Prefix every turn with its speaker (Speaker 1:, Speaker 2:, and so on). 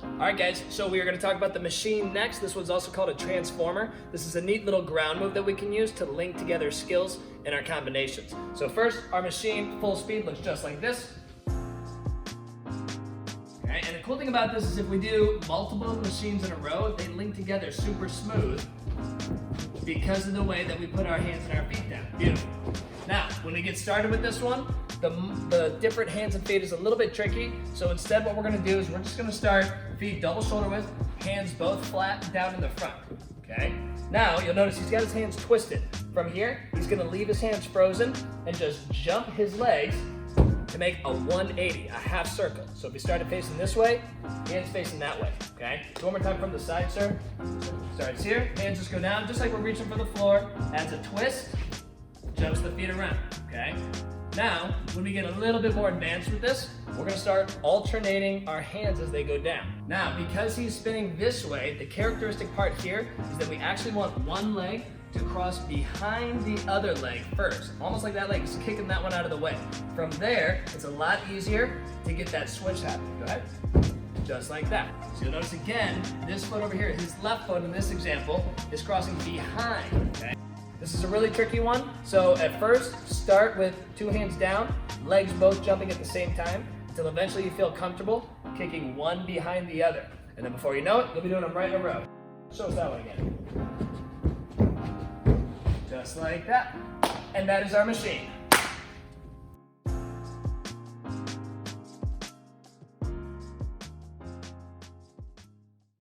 Speaker 1: Alright guys, so we are going to talk about the machine next. This one's also called a transformer. This is a neat little ground move that we can use to link together skills in our combinations. So first, our machine full speed looks just like this. Okay, and the cool thing about this is if we do multiple machines in a row, they link together super smooth because of the way that we put our hands and our feet down. Beautiful. Now, when we get started with this one, the different hands and feet is a little bit tricky. So instead what we're gonna do is we're just gonna start feet double shoulder width, hands both flat down in the front, okay? Now, you'll notice he's got his hands twisted. From here, he's gonna leave his hands frozen and just jump his legs to make a 180, a half circle. So if we started facing this way, hands facing that way, okay? So one more time from the side, sir. Starts here, hands just go down, just like we're reaching for the floor, adds a twist, jumps the feet around, okay? Now, when we get a little bit more advanced with this, we're gonna start alternating our hands as they go down. Now, because he's spinning this way, the characteristic part here is that we actually want one leg to cross behind the other leg first. Almost like that leg is kicking that one out of the way. From there, it's a lot easier to get that switch happening. Go ahead. Just like that. So you'll notice again, this foot over here, his left foot in this example, is crossing behind, okay? This is a really tricky one. So at first, start with two hands down, legs both jumping at the same time, until eventually you feel comfortable kicking one behind the other. And then before you know it, you'll be doing them right in a row. Show us that one again. Just like that. And that is our machine.